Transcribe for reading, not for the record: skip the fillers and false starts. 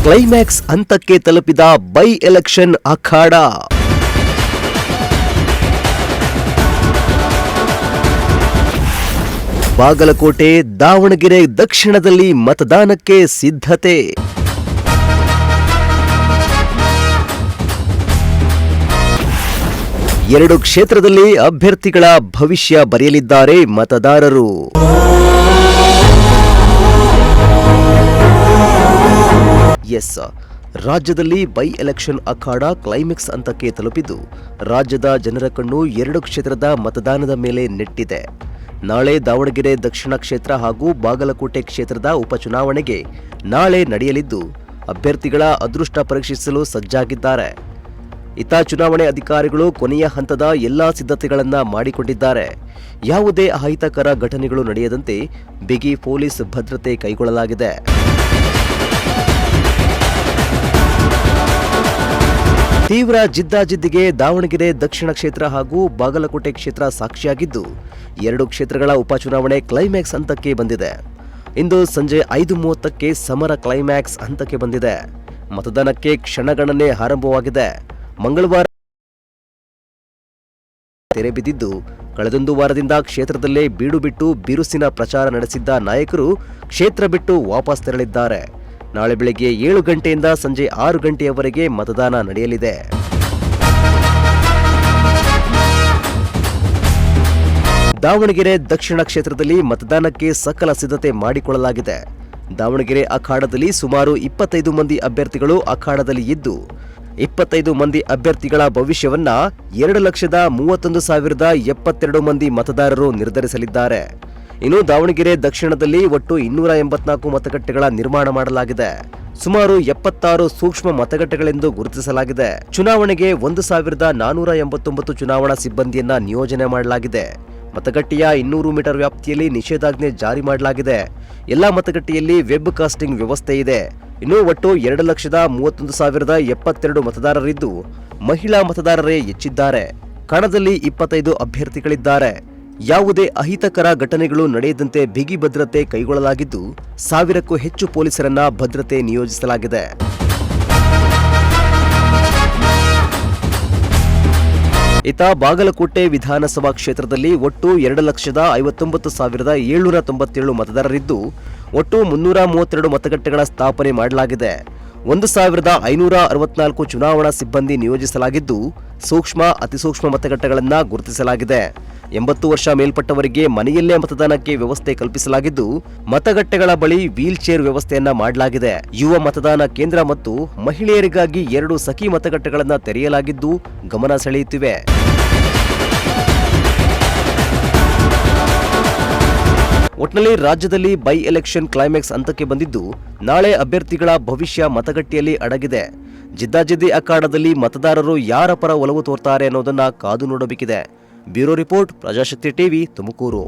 Climax ಹಂತಕ್ಕೆ ತಲುಪಿದ by election ಅಖಾಡ. ಬಾಗಲಕೋಟೆ, ದಾವಣಗೆರೆ ದಕ್ಷಿಣದಲ್ಲಿ ಮತದಾನಕ್ಕೆ ಸಿದ್ಧತೆ. ಎರಡು ಕ್ಷೇತ್ರದಲ್ಲಿ ಅಭ್ಯರ್ಥಿಗಳ ಭವಿಷ್ಯ ಬರೆಯಲಿದ್ದಾರೆ ಮತದಾರರು. ಎಸ್, ರಾಜ್ಯದಲ್ಲಿ ಬೈ ಎಲೆಕ್ಷನ್ ಅಖಾಡ ಕ್ಲೈಮ್ಯಾಕ್ಸ್ ಹಂತಕ್ಕೆ ತಲುಪಿದ್ದು ರಾಜ್ಯದ ಜನರ ಕಣ್ಣು ಎರಡು ಕ್ಷೇತ್ರದ ಮತದಾನದ ಮೇಲೆ ನೆಟ್ಟಿದೆ. ನಾಳೆ ದಾವಣಗೆರೆ ದಕ್ಷಿಣ ಕ್ಷೇತ್ರ ಹಾಗೂ ಬಾಗಲಕೋಟೆ ಕ್ಷೇತ್ರದ ಉಪಚುನಾವಣೆಗೆ ನಾಳೆ ನಡೆಯಲಿದ್ದು ಅಭ್ಯರ್ಥಿಗಳ ಅದೃಷ್ಟ ಪರೀಕ್ಷಿಸಲು ಸಜ್ಜಾಗಿದ್ದಾರೆ. ಇತ್ತ ಚುನಾವಣೆ ಅಧಿಕಾರಿಗಳು ಕೊನೆಯ ಹಂತದ ಎಲ್ಲಾ ಸಿದ್ಧತೆಗಳನ್ನ ಮಾಡಿಕೊಂಡಿದ್ದಾರೆ. ಯಾವುದೇ ಅಹಿತಕರ ಘಟನೆಗಳು ನಡೆಯದಂತೆ ಬಿಗಿ ಪೊಲೀಸ್ ಭದ್ರತೆ ಕೈಗೊಳ್ಳಲಾಗಿದೆ. ತೀವ್ರ ಜಿದ್ದಾಜಿದ್ದಿಗೆ ದಾವಣಗೆರೆ ದಕ್ಷಿಣ ಕ್ಷೇತ್ರ ಹಾಗೂ ಬಾಗಲಕೋಟೆ ಕ್ಷೇತ್ರ ಸಾಕ್ಷಿಯಾಗಿದ್ದು ಎರಡು ಕ್ಷೇತ್ರಗಳ ಉಪಚುನಾವಣೆ ಕ್ಲೈಮ್ಯಾಕ್ಸ್ ಹಂತಕ್ಕೆ ಬಂದಿದೆ. ಇಂದು ಸಂಜೆ 5:30ಕ್ಕೆ ಸಮರ ಕ್ಲೈಮ್ಯಾಕ್ಸ್ ಹಂತಕ್ಕೆ ಬಂದಿದೆ. ಮತದಾನಕ್ಕೆ ಕ್ಷಣಗಣನೆ ಆರಂಭವಾಗಿದೆ. ಮಂಗಳವಾರ ತೆರೆ ಬಿದ್ದಿದ್ದು ಕಳೆದೊಂದು ವಾರದಿಂದ ಕ್ಷೇತ್ರದಲ್ಲೇ ಬೀಡು ಬಿಟ್ಟು ಬಿರುಸಿನ ಪ್ರಚಾರ ನಡೆಸಿದ್ದ ನಾಯಕರು ಕ್ಷೇತ್ರ ಬಿಟ್ಟು ವಾಪಸ್ ತೆರಳಿದ್ದಾರೆ. ನಾಳೆ ಬೆಳಗ್ಗೆ 7 ಗಂಟೆಯಿಂದ ಸಂಜೆ 6 ಗಂಟೆಯವರೆಗೆ ಮತದಾನ ನಡೆಯಲಿದೆ. ದಾವಣಗೆರೆ ದಕ್ಷಿಣ ಕ್ಷೇತ್ರದಲ್ಲಿ ಮತದಾನಕ್ಕೆ ಸಕಲ ಸಿದ್ಧತೆ ಮಾಡಿಕೊಳ್ಳಲಾಗಿದೆ. ದಾವಣಗೆರೆ ಅಖಾಡದಲ್ಲಿ ಸುಮಾರು 25 ಮಂದಿ ಅಭ್ಯರ್ಥಿಗಳು ಅಖಾಡದಲ್ಲಿ ಇದ್ದು 25 ಮಂದಿ ಅಭ್ಯರ್ಥಿಗಳ ಭವಿಷ್ಯವನ್ನ 2,31,072 ಮಂದಿ ಮತದಾರರು ನಿರ್ಧರಿಸಲಿದ್ದಾರೆ. ಇನ್ನು ದಾವಣಗೆರೆ ದಕ್ಷಿಣದಲ್ಲಿ ಒಟ್ಟು 284 ಮತಗಟ್ಟೆಗಳ ನಿರ್ಮಾಣ ಮಾಡಲಾಗಿದೆ. ಸುಮಾರು 76 ಸೂಕ್ಷ್ಮ ಮತಗಟ್ಟೆಗಳೆಂದು ಗುರುತಿಸಲಾಗಿದೆ. ಚುನಾವಣೆಗೆ 1,489 ಚುನಾವಣಾ ಸಿಬ್ಬಂದಿಯನ್ನ ನಿಯೋಜನೆ ಮಾಡಲಾಗಿದೆ. ಮತಗಟ್ಟೆಯ 200 ಮೀಟರ್ ವ್ಯಾಪ್ತಿಯಲ್ಲಿ ನಿಷೇಧಾಜ್ಞೆ ಜಾರಿ ಮಾಡಲಾಗಿದೆ. ಎಲ್ಲಾ ಮತಗಟ್ಟೆಯಲ್ಲಿ ವೆಬ್ ಕಾಸ್ಟಿಂಗ್ ವ್ಯವಸ್ಥೆ ಇದೆ. ಇನ್ನು ಒಟ್ಟು 2,31,072 ಮತದಾರರಿದ್ದು ಮಹಿಳಾ ಮತದಾರರೇ ಹೆಚ್ಚಿದ್ದಾರೆ. ಕಣದಲ್ಲಿ 25 ಅಭ್ಯರ್ಥಿಗಳಿದ್ದಾರೆ. ಯಾವುದೇ ಅಹಿತಕರ ಘಟನೆಗಳು ನಡೆಯದಂತೆ ಬಿಗಿ ಭದ್ರತೆ ಕೈಗೊಳ್ಳಲಾಗಿದ್ದು 1000ಕ್ಕೂ ಹೆಚ್ಚು ಪೊಲೀಸರನ್ನ ಭದ್ರತೆ ನಿಯೋಜಿಸಲಾಗಿದೆ. ಇತ್ತ ಬಾಗಲಕೋಟೆ ವಿಧಾನಸಭಾ ಕ್ಷೇತ್ರದಲ್ಲಿ ಒಟ್ಟು 2,59,797 ಮತದಾರರಿದ್ದು ಒಟ್ಟು 332 ಮತಗಟ್ಟೆಗಳ ಸ್ಥಾಪನೆ ಮಾಡಲಾಗಿದೆ. 1,564 ಚುನಾವಣಾ ಸಿಬ್ಬಂದಿ ನಿಯೋಜಿಸಲಾಗಿದ್ದು ಸೂಕ್ಷ್ಮ ಅತಿಸೂಕ್ಷ್ಮ ಮತಗಟ್ಟೆಗಳನ್ನು ಗುರುತಿಸಲಾಗಿದೆ. 80 ವರ್ಷ ಮೇಲ್ಪಟ್ಟವರಿಗೆ ಮನೆಯಲ್ಲೇ ಮತದಾನಕ್ಕೆ ವ್ಯವಸ್ಥೆ ಕಲ್ಪಿಸಲಾಗಿದ್ದು ಮತಗಟ್ಟೆಗಳ ಬಳಿ ವೀಲ್ ಚೇರ್ ವ್ಯವಸ್ಥೆಯನ್ನ ಮಾಡಲಾಗಿದೆ. ಯುವ ಮತದಾನ ಕೇಂದ್ರ ಮತ್ತು ಮಹಿಳೆಯರಿಗಾಗಿ 2 ಸಖಿ ಮತಗಟ್ಟೆಗಳನ್ನು ತೆರೆಯಲಾಗಿದ್ದು ಗಮನ ಸೆಳೆಯುತ್ತಿವೆ. ಒಟ್ನಲ್ಲಿ ರಾಜ್ಯದಲ್ಲಿ ಬೈ ಎಲೆಕ್ಷನ್ ಕ್ಲೈಮ್ಯಾಕ್ಸ್ ಹಂತಕ್ಕೆ ಬಂದಿದ್ದು ನಾಳೆ ಅಭ್ಯರ್ಥಿಗಳ ಭವಿಷ್ಯ ಮತಗಟ್ಟೆಯಲ್ಲಿ ಅಡಗಿದೆ. ಜಿದ್ದಾಜಿದ್ದಿ ಅಖಾಡದಲ್ಲಿ ಮತದಾರರು ಯಾರ ಪರ ಒಲವು ತೋರ್ತಾರೆ ಅನ್ನೋದನ್ನ ಕಾದು ನೋಡಬೇಕಿದೆ. Bureau report, Prajashakti TV, Tumakuru.